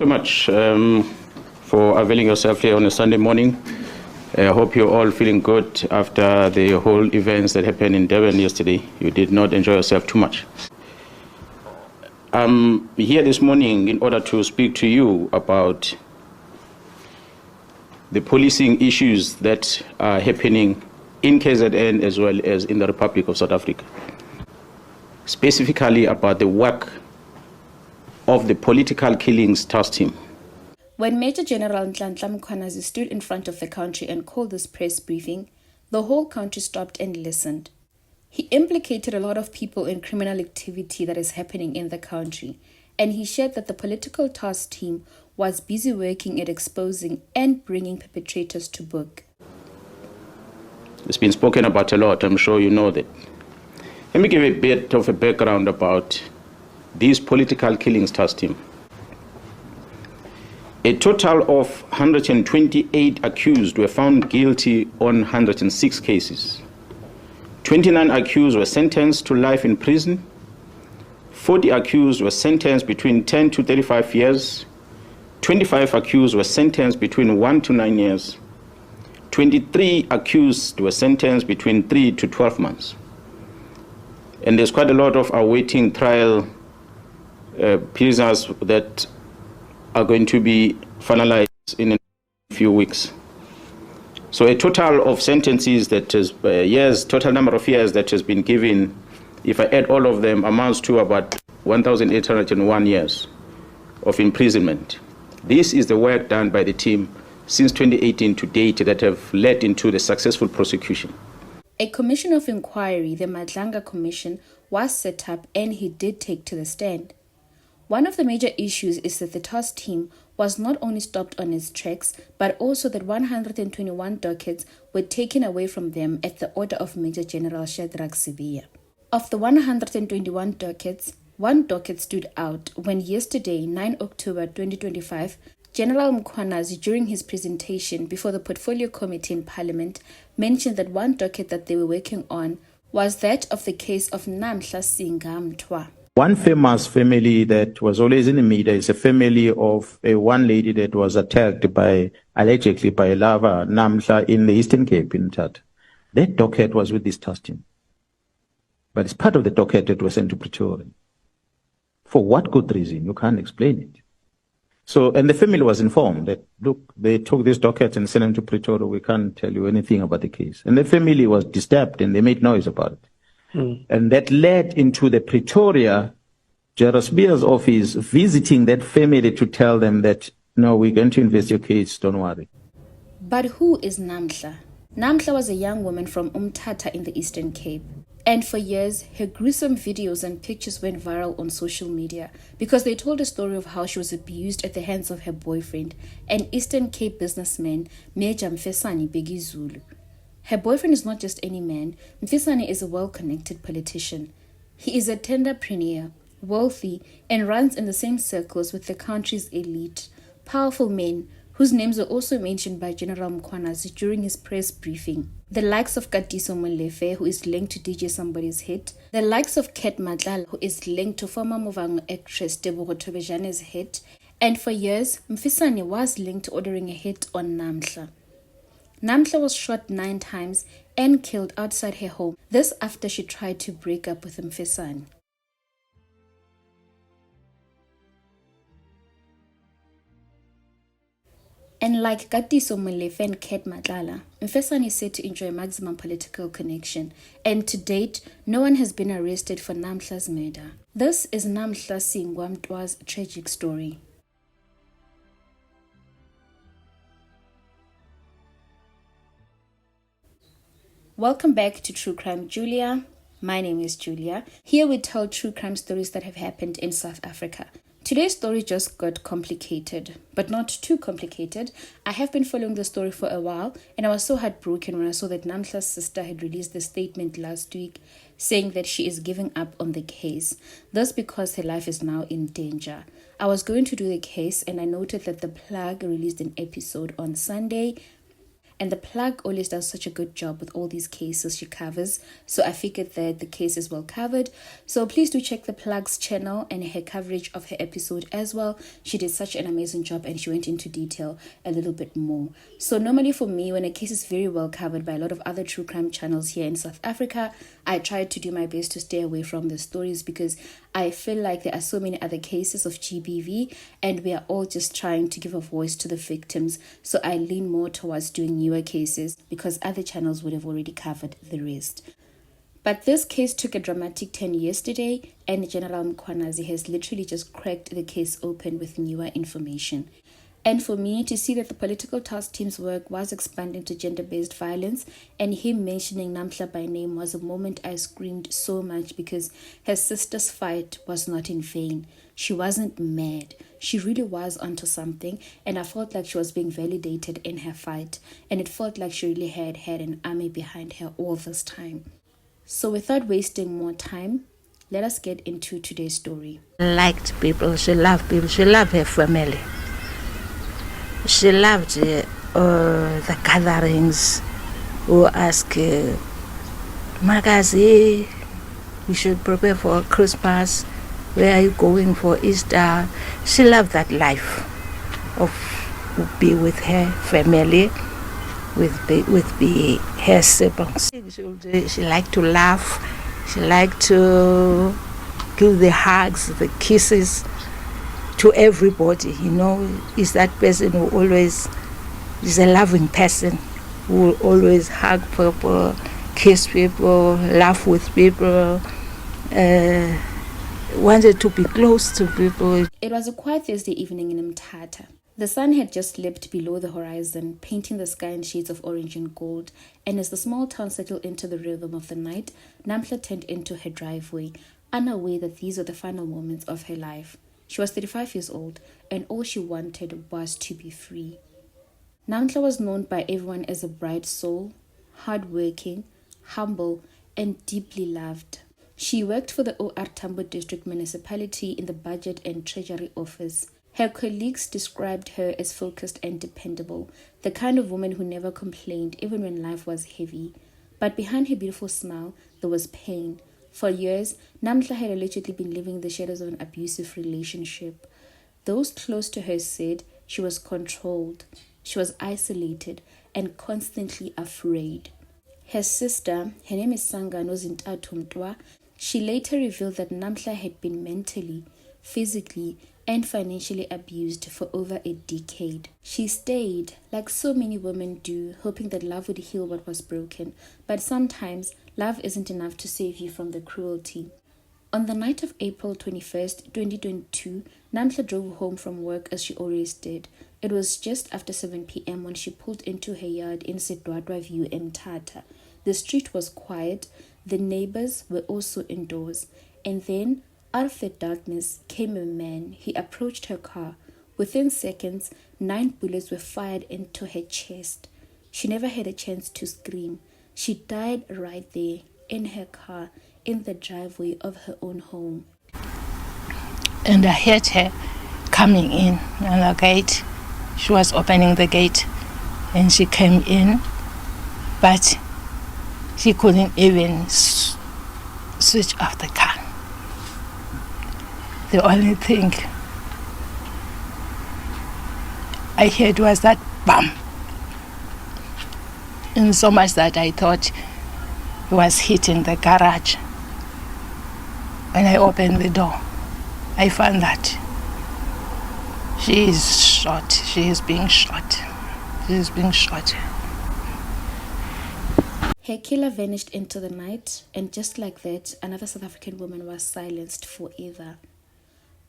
So much for availing yourself here on a Sunday morning. I hope you're all feeling good after the whole events that happened in Durban yesterday. You did not enjoy yourself too much. I'm here this morning in order to speak to you about the policing issues that are happening in KZN as well as in the Republic of South Africa. Specifically about the work of the political killings task team. When Major General Nhlanhla Mkhwanazi stood in front of the country and called this press briefing, the whole country stopped and listened. He implicated a lot of people in criminal activity that is happening in the country, and he shared that the political task team was busy working at exposing and bringing perpetrators to book. It's been spoken about a lot, I'm sure you know that. Let me give a bit of a background about this political killings task team. A total of 128 accused were found guilty on 106 cases. 29 accused were sentenced to life in prison. 40 accused were sentenced between 10 to 35 years. 25 accused were sentenced between 1 to 9 years. 23 accused were sentenced between 3 to 12 months. And there's quite a lot of awaiting trial prisoners that are going to be finalized in a few weeks. So a total of sentences that is total number of years that has been given, if I add all of them, amounts to about 1,801 years of imprisonment. This is the work done by the team since 2018 to date that have led into the successful prosecution. A commission of inquiry, the Madlanga Commission, was set up and he did take to the stand. One of the major issues is that the task team was not only stopped on its tracks, but also that 121 dockets were taken away from them at the order of Major General Shadrack Sibiya. Of the 121 dockets, one docket stood out when yesterday, 9 October 2025, General Mkhwanazi, during his presentation before the Portfolio Committee in Parliament, mentioned that one docket that they were working on was that of the case of Namhla Singwa Mtwa. One famous family that was always in the media is a family of one lady that was attacked allegedly by a lover, Namhla, in the Eastern Cape in Mthatha. That docket was with this task team. But it's part of the docket that was sent to Pretoria. For what good reason? You can't explain it. So, and the family was informed that, look, they took this docket and sent them to Pretoria. We can't tell you anything about the case. And the family was disturbed and they made noise about it. And that led into the Pretoria Gerasbia's office visiting that family to tell them that, no, we're going to invest your case, don't worry. But who is Namhla? Namhla was a young woman from Mthatha in the Eastern Cape. And for years, her gruesome videos and pictures went viral on social media because they told a story of how she was abused at the hands of her boyfriend, an Eastern Cape businessman, Major Mfesane Bhekizulu. Her boyfriend is not just any man. Mfesane is a well-connected politician. He is a tenderpreneur, wealthy, and runs in the same circles with the country's elite, powerful men whose names were also mentioned by General Mkhwanazi during his press briefing. The likes of Katiso Molefe, who is linked to DJ Somebody's hit. The likes of Ket Matlala, who is linked to former Muvhango actress Tebogo Tobejane's hit. And for years, Mfesane was linked to ordering a hit on Namhla. Namhla was shot 9 times and killed outside her home, this after she tried to break up with Mfesane. And like Katiso Molefe and Ket Matlala, Mfesane is said to enjoy maximum political connection, and to date, no one has been arrested for Namhla's murder. This is Namhla Singwa Mtwa's tragic story. Welcome back to True Crime Julia. My name is Julia. Here we tell true crime stories that have happened in South Africa. Today's story just got complicated, but not too complicated. I have been following the story for a while, and I was so heartbroken when I saw that Namhla's sister had released the statement last week saying that she is giving up on the case. This because her life is now in danger. I was going to do the case, and I noted that the plug released an episode on Sunday, And the plug always does such a good job with all these cases she covers. So I figured that the case is well covered. So please do check the plug's channel and her coverage of her episode as well. She did such an amazing job and she went into detail a little bit more. So normally for me, when a case is very well covered by a lot of other true crime channels here in South Africa, I try to do my best to stay away from the stories because I feel like there are so many other cases of GBV and we are all just trying to give a voice to the victims. So I lean more towards doing newer cases because other channels would have already covered the rest. But this case took a dramatic turn yesterday and General Mkhwanazi has literally just cracked the case open with newer information. And for me to see that the political task team's work was expanding to gender-based violence and him mentioning Namhla by name was a moment I screamed so much because her sister's fight was not in vain. She wasn't mad. She really was onto something and I felt like she was being validated in her fight and it felt like she really had an army behind her all this time. So without wasting more time, let us get into today's story. Liked people, she loved people, she loved her family. She loved the gatherings who ask, Magazi, we should prepare for Christmas. Where are you going for Easter? She loved that life of be with her family, with her siblings. She liked to laugh. She liked to give the hugs, the kisses to everybody, is that person who always is a loving person, who will always hug people, kiss people, laugh with people, wanted to be close to people. It was a quiet Thursday evening in Mthatha. The sun had just slipped below the horizon, painting the sky in shades of orange and gold, and as the small town settled into the rhythm of the night, Namhla turned into her driveway, unaware that these were the final moments of her life. She was 35 years old, and all she wanted was to be free. Namhla was known by everyone as a bright soul, hardworking, humble, and deeply loved. She worked for the OR Tambo District Municipality in the Budget and Treasury Office. Her colleagues described her as focused and dependable, the kind of woman who never complained even when life was heavy. But behind her beautiful smile, there was pain. For years, Namhla had allegedly been living in the shadows of an abusive relationship. Those close to her said she was controlled, she was isolated, and constantly afraid. Her sister, her name is Mthatha Mtwa, she later revealed that Namhla had been mentally, physically, and financially abused for over a decade. She stayed, like so many women do, hoping that love would heal what was broken, but sometimes love isn't enough to save you from the cruelty. On the night of April 21st, 2022, Namhla drove home from work as she always did. It was just after 7 p.m. when she pulled into her yard in Sidwadwa View in Mthatha. The street was quiet, the neighbors were also indoors, and then out of the darkness came a man. He approached her car. Within seconds, 9 bullets were fired into her chest. She never had a chance to scream. She died right there, in her car, in the driveway of her own home. And I heard her coming in on the gate. She was opening the gate and she came in, but she couldn't even switch off the car. The only thing I heard was that bam. And so much that I thought it was hitting the garage. When I opened the door, I found that she is shot. She is being shot. She is being shot. Her killer vanished into the night, and just like that, another South African woman was silenced forever.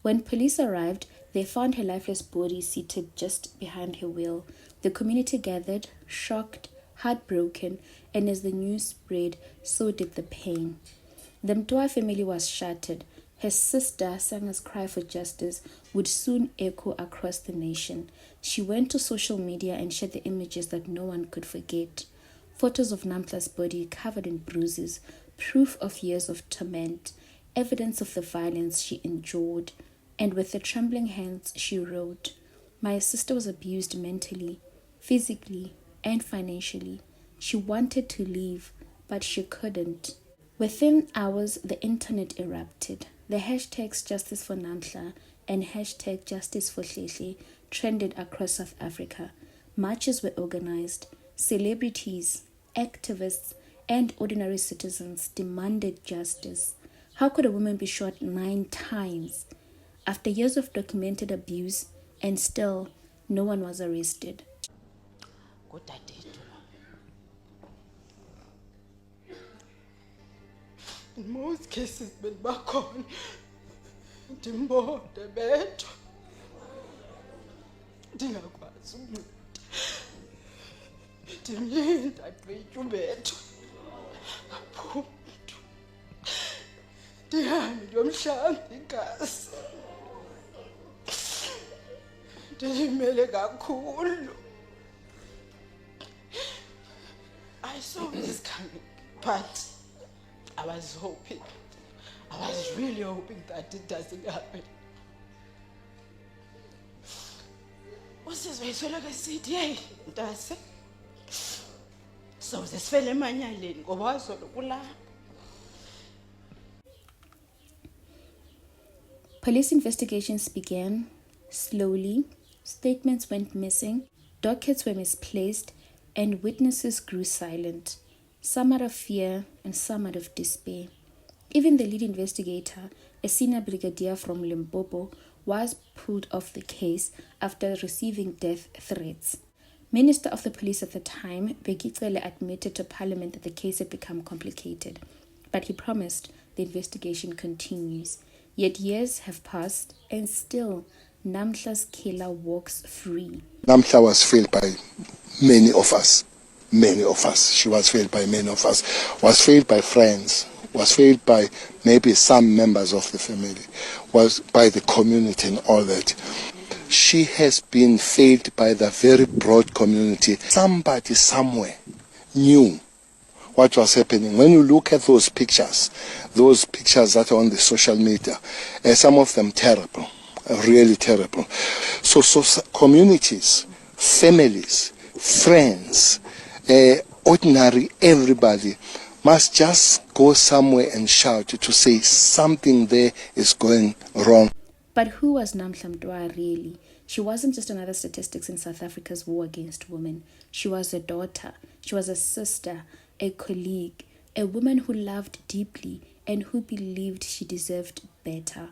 When police arrived, they found her lifeless body seated just behind her wheel. The community gathered, shocked, heartbroken, and as the news spread, so did the pain. The Mtwa family was shattered. Her sister, Sanga's cry for justice, would soon echo across the nation. She went to social media and shared the images that no one could forget. Photos of Namhla's body covered in bruises, proof of years of torment, evidence of the violence she endured. And with the trembling hands, she wrote, "My sister was abused mentally, physically, and financially. She wanted to leave, but she couldn't. Within hours, the internet erupted. The hashtags Justice for Namhla and hashtag Justice for Hlehli trended across South Africa. Marches were organized. Celebrities, activists, and ordinary citizens demanded justice. How could a woman be shot 9 times? After years of documented abuse, and still, no one was arrested. In most cases, benbakhona ndimbonde bedwa ndingakwazi unceda ndimlinda agqitye ubethwa apho umntu ndihambe ndiyomhlamba igazi ndilimele kakhulu. I saw this coming, but I was really hoping that it doesn't happen. Usizwe isoloko esithi hey ntase soze sifele emanyaleni ngoba wazolo kulapha. Police investigations began. Slowly, statements went missing, dockets were misplaced, and witnesses grew silent, some out of fear and some out of despair. Even the lead investigator, a senior brigadier from Limpopo, was pulled off the case after receiving death threats. Minister of the Police at the time, Bhekizulu, admitted to Parliament that the case had become complicated, but he promised the investigation continues. Yet years have passed, and still, Namhla's killer walks free. Namhla was failed by many of us. Many of us. She was failed by many of us. Was failed by friends. Was failed by maybe some members of the family. Was by the community and all that. She has been failed by the very broad community. Somebody somewhere knew what was happening. When you look at those pictures that are on the social media, some of them terrible, really terrible. So communities, families, friends, ordinary everybody must just go somewhere and shout to say something there is going wrong. But who was Namhla Mtwa really? She wasn't just another statistic in South Africa's war against women. She was a daughter, she was a sister, a colleague, a woman who loved deeply and who believed she deserved better.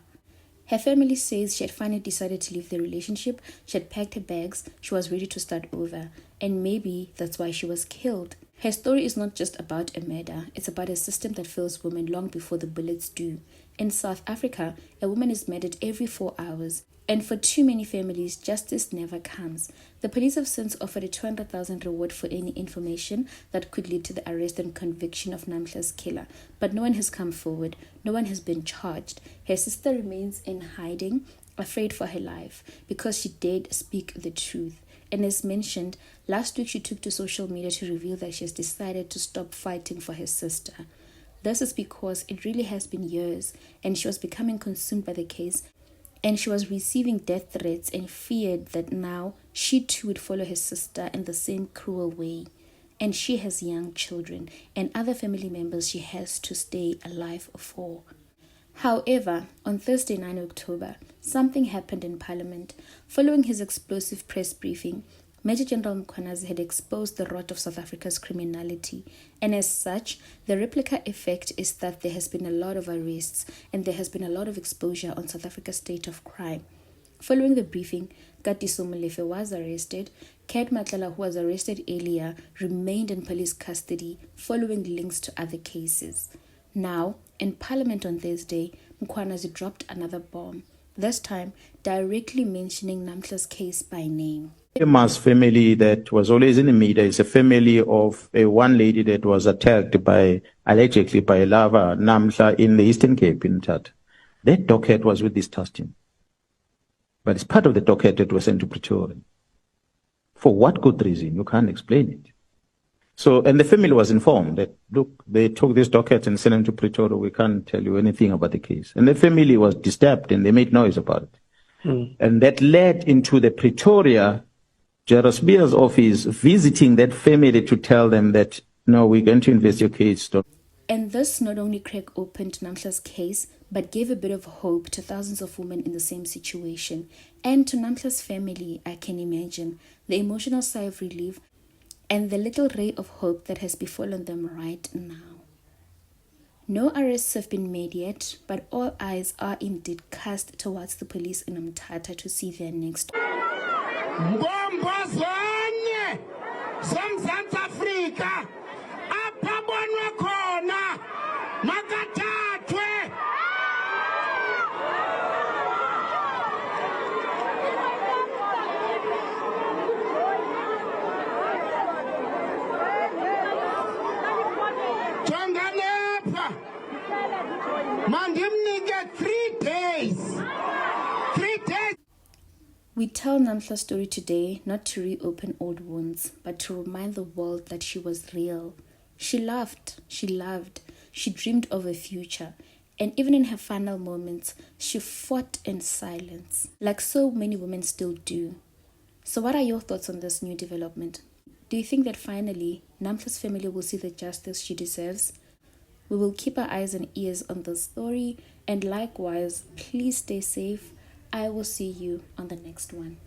Her family says she had finally decided to leave the relationship, she had packed her bags, she was ready to start over, and maybe that's why she was killed. Her story is not just about a murder, it's about a system that fails women long before the bullets do. In South Africa, a woman is murdered every 4 hours, and for too many families, justice never comes. The police have since offered a 200,000 reward for any information that could lead to the arrest and conviction of Namhla's killer, but no one has come forward, no one has been charged. Her sister remains in hiding, afraid for her life, because she dared speak the truth. And as mentioned, last week she took to social media to reveal that she has decided to stop fighting for her sister. This is because it really has been years, and she was becoming consumed by the case, and she was receiving death threats and feared that now she too would follow her sister in the same cruel way. And she has young children and other family members she has to stay alive for. However, on Thursday, 9 October, something happened in Parliament. Following his explosive press briefing, Major General Mkhwanazi had exposed the rot of South Africa's criminality, and as such, the replica effect is that there has been a lot of arrests and there has been a lot of exposure on South Africa's state of crime. Following the briefing, Katiso Molefe was arrested. Kat Matlala, who was arrested earlier, remained in police custody following links to other cases. Now, in Parliament on Thursday, Mkhwanazi dropped another bomb, this time directly mentioning Namhla's case by name. Famous family that was always in the media is a family of one lady that was attacked allegedly by a lover, Namhla, in the Eastern Cape in Mthatha. That docket was with this testing. But it's part of the docket that was sent to Pretoria. For what good reason? You can't explain it. So, and the family was informed that, look, they took this docket and sent them to Pretoria. We can't tell you anything about the case. And the family was disturbed and they made noise about it. And that led into the Pretoria Gerald Spear's office visiting that family to tell them that, no, we're going to investigate. And this not only cracked open Namhla's case, but gave a bit of hope to thousands of women in the same situation. And to Namhla's family, I can imagine the emotional sigh of relief and the little ray of hope that has befallen them right now. No arrests have been made yet, but all eyes are indeed cast towards the police in Mthatha to see their next. We tell Namhla's story today not to reopen old wounds, but to remind the world that she was real. She laughed, she loved, she dreamed of a future, and even in her final moments, she fought in silence, like so many women still do. So what are your thoughts on this new development? Do you think that finally, Namhla's family will see the justice she deserves? We will keep our eyes and ears on the story, and likewise, please stay safe. I will see you on the next one.